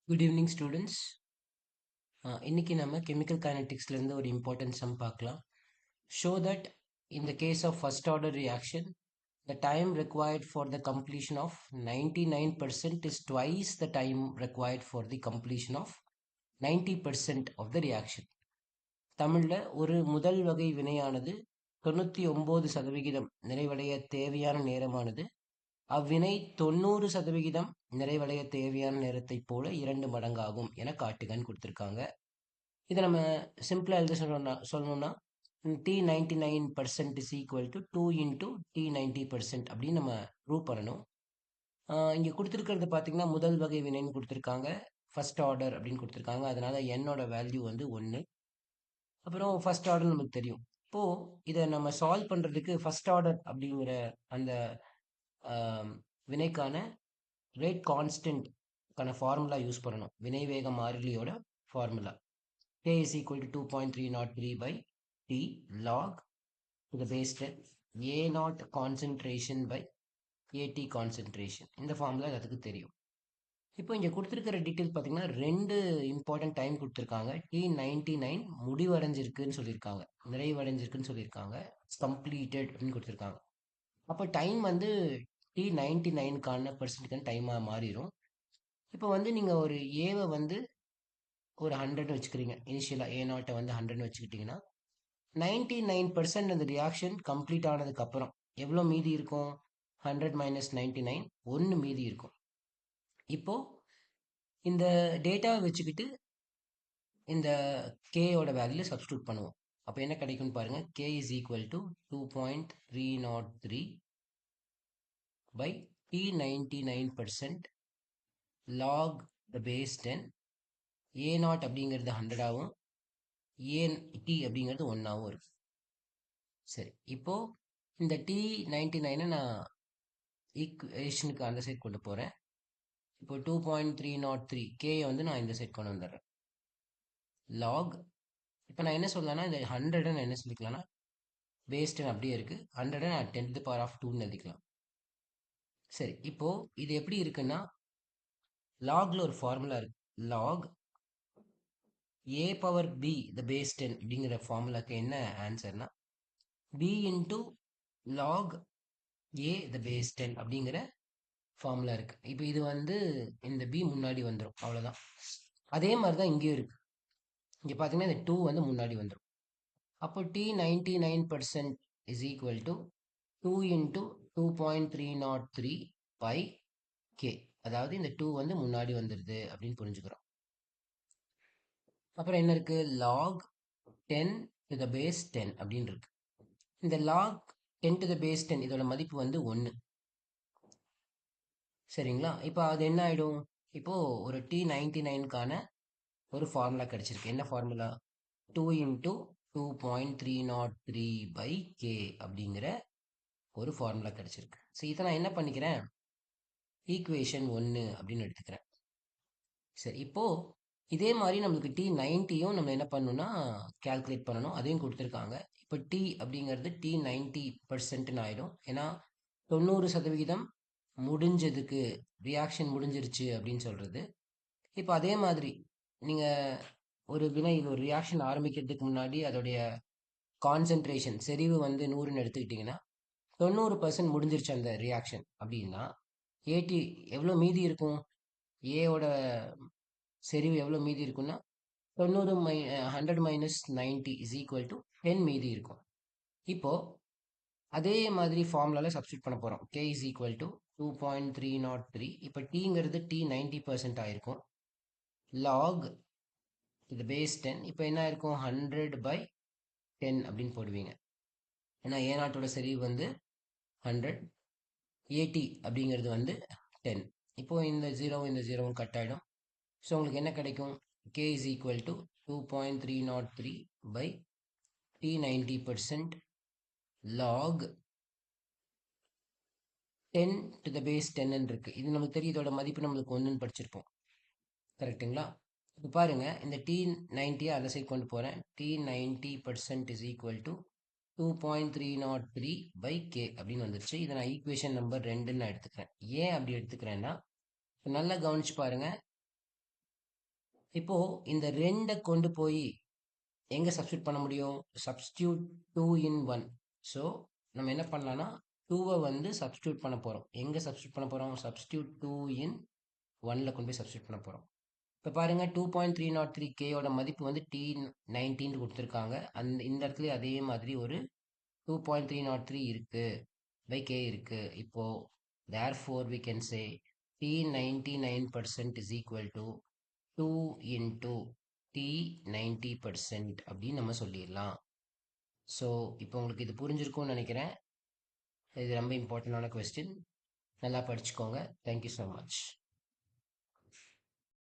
Good evening students. இன்னைக்கு நம்ம chemical கைனடிக்ஸ்லேருந்து ஒரு இம்பார்ட்டன்ட் சம் பார்க்கலாம். Show that in the case of first order reaction the time required for the completion of 99% is twice the time required for the completion of 90% of the reaction. தமிழ்ல ஒரு முதல் வகை வினையானது 99% நிறைவடைய தேவையான நேரமானது அவ்வினை 90% நிறைவடைய தேவையான நேரத்தைப் போல 2 மடங்காகும் என காட்டுகன்னு கொடுத்துருக்காங்க. இதை நம்ம சிம்பிளாக எழுத சொல்லணும்னா T99% is equal to 2 into T90% அப்படின்னு நம்ம ப்ரூவ் பண்ணணும். இங்கே கொடுத்துருக்கிறது பார்த்தீங்கன்னா முதல் வகை வினைன்னு கொடுத்துருக்காங்க, ஃபர்ஸ்ட் ஆர்டர் அப்படின்னு கொடுத்துருக்காங்க. அதனால என்னோட வேல்யூ வந்து 1. அப்புறம் ஃபர்ஸ்ட் ஆர்டர் நமக்கு தெரியும். இப்போது இதை நம்ம சால்வ் பண்ணுறதுக்கு ஃபர்ஸ்ட் ஆர்டர் அப்படிங்கிற அந்த வினைக்கான ரேட் கான்ஸ்டன்ட்கான ஃபார்முலா யூஸ் பண்ணணும். வினை வேக மாறிலியோட formula K is equal to 2.303 by T log to the base 10 A naught concentration by AT concentration. இந்த ஃபார்முலா அதுக்கு தெரியும். இப்போ இங்கே கொடுத்துருக்கிற டீட்டெயில் பார்த்தீங்கன்னா 2 இம்பார்ட்டன்ட் டைம் கொடுத்துருக்காங்க. T99 முடிவடைஞ்சிருக்குன்னு சொல்லியிருக்காங்க, நிறைவடைஞ்சிருக்குன்னு சொல்லியிருக்காங்க, கம்ப்ளீட்டட் அப்படின்னு கொடுத்துருக்காங்க. அப்போ டைம் வந்து T99க்கான பர்சன்ட்டுக்கான டைமாக மாறிடும். இப்போ வந்து நீங்கள் ஒரு ஏவை வந்து ஒரு 100 வச்சுக்கிறீங்க. இனிஷியலாக ஏ நாட்டை வந்து 100 வச்சுக்கிட்டிங்கன்னா 99% அந்த ரியாக்ஷன் கம்ப்ளீட் ஆனதுக்கு அப்புறம் எவ்வளோ மீதி இருக்கும்? 100 மைனஸ் 99, 1 மீதி இருக்கும். இப்போ இந்த டேட்டாவை வச்சுக்கிட்டு இந்த கேயோட வேல்யூ சப்ஸ்டியூட் பண்ணுவோம். அப்போ என்ன கிடைக்கும்னு பாருங்க. K is equal to 2.303 by T99% log the base 10. A naught அப்படிங்கிறது 100 ஆகும், ஏன் டி அப்படிங்கிறது 1ஆகவும் இருக்கு. சரி, இப்போ இந்த T99 நான் ஈக்குவேஷனுக்கு அந்த சைட் கொண்டு போகிறேன். இப்போ 2.303 கேயை வந்து நான் இந்த சைட் கொண்டு வந்துடுறேன். லாக் இப்போ நான் என்ன சொல்லலாம்னா இந்த 100 நான் என்ன சொல்லிக்கலாம்னா பேஸ் 10 அப்படியே இருக்குது, 100 நான் 10 to the power of 2ன்னு எழுதிக்கலாம். சரி, இப்போ இது எப்படி இருக்குன்னா லாக்ல ஒரு ஃபார்முலா இருக்கு. Log A power B the base 10 அப்படிங்கிற ஃபார்முலாக்கு என்ன ஆன்சர்னா B into log A the base 10 அப்படிங்கிற ஃபார்முலா இருக்கு. இப்போ இது வந்து இந்த பி முன்னாடி வந்துடும், அவ்வளோதான். அதே மாதிரி தான் இங்கேயும் இருக்கு. இங்கே பார்த்தீங்கன்னா இந்த 2 வந்து முன்னாடி வந்துடும். அப்போ T99% is equal to 2 into 2.303 by K. அதாவது இந்த 2 வந்து முன்னாடி வந்துடுது அப்படின்னு புரிஞ்சுக்கிறோம். அப்புறம் என்ன இருக்கு? லாக் 10 டு த பேஸ் 10 அப்படின்னு இருக்கு. இந்த லாக் 10 டு த பேஸ் 10 இதோட மதிப்பு வந்து 1. சரிங்களா? இப்போ அது என்ன ஆகிடும்? இப்போ ஒரு T99க்கான ஒரு ஃபார்முலா கிடைச்சிருக்கு. என்ன ஃபார்முலா? 2 இன்டூ 2.303 பை கே அப்படிங்கிற ஒரு ஃபார்முலா கிடைச்சிருக்கு. ஸோ இதை நான் என்ன பண்ணிக்கிறேன்? ஈக்குவேஷன் 1 அப்படின்னு எடுத்துக்கிறேன். சரி, இப்போ இதே மாதிரி நம்மளுக்கு T90யும் நம்ம என்ன பண்ணணும்னா கால்குலேட் பண்ணணும். அதையும் கொடுத்துருக்காங்க. இப்போ T அப்படிங்கிறது T90%ன்னு ஆயிடும். ஏன்னா 90% முடிஞ்சதுக்கு ரியாக்ஷன் முடிஞ்சிருச்சு அப்படின்னு சொல்றது. இப்போ அதே மாதிரி நீங்கள் ஒரு வினை ஒரு ரியாக்ஷன் ஆரம்பிக்கிறதுக்கு முன்னாடி அதோடைய கான்சென்ட்ரேஷன் செறிவு வந்து 100ன்னு எடுத்துக்கிட்டிங்கன்னா 90% முடிஞ்சிருச்சு அந்த ரியாக்ஷன் அப்படின்னா ஏடி எவ்வளோ மீதி இருக்கும்? ஏவோட செறிவு எவ்வளோ மீதி இருக்குன்னா 100 மைனஸ் 90 இஸ் ஈக்குவல் டு 10 மீதி இருக்கும். இப்போ அதே மாதிரி ஃபார்முலாவில் சப்ஸ்டியூட் பண்ண போகிறோம். K is equal to 2.303. இப்போ டீங்கிறது T90% ஆயிருக்கும். லாக் இது பேஸ் 10. இப்போ என்ன இருக்கும்? 100 பை 10 அப்படின்னு போடுவீங்க. ஏன்னா ஏ நாட்டோட செறிவு வந்து 100, ஏடி அப்படிங்கிறது வந்து 10. இப்போ இந்த ஜீரோவும் கட் ஆகிடும். ஸோ உங்களுக்கு என்ன கிடைக்கும்? K is equal to 2.303 by T90% log 10 to the base 10 இருக்கு. இது நமக்கு தெரியும், இதோட மதிப்பு நம்மளுக்கு 1ன்னு படிச்சிருப்போம். கரெக்டுங்களா? இப்போ பாருங்க, இந்த T90 அந்த சைட் கொண்டு போகிறேன். T90% is equal to 2.303 by K அப்படின்னு வந்துருச்சு. இதை நான் ஈக்குவேஷன் நம்பர் 2ன்னு நான் எடுத்துக்கிறேன். ஏன் அப்படி எடுத்துக்கிறேன்னா நல்லா கவனிச்சு பாருங்க, இப்போ இந்த 2 கொண்டு போய் எங்க சப்ஸ்டியூட் பண்ண முடியும்? சப்ஸ்டியூட் 2 இன் 1. ஸோ நம்ம என்ன பண்ணலாம்னா 2வை வந்து சப்ஸ்டியூட் பண்ண போறோம். எங்க சப்ஸ்டியூட் பண்ண போறோம்? சப்ஸ்டியூட் 2 இன் 1ல கொண்டு போய் சப்ஸ்டியூட் பண்ண போறோம். இப்போ பாருங்க 2.303 கேயோட மதிப்பு வந்து T19 கொடுத்துருக்காங்க. இந்த இடத்துல அதே மாதிரி ஒரு 2.303 இருக்கு பை கே இருக்கு. இப்போ therefore we can say T99% is equal to 2 into T90% அப்படின்னு நம்ம சொல்லிடலாம். ஸோ இப்போ உங்களுக்கு இது புரிஞ்சிருக்கும்னு நினைக்கிறேன். இது ரொம்ப இம்பார்ட்டண்டான கொஸ்டின். நல்லா படிச்சுக்கோங்க. Thank you so much.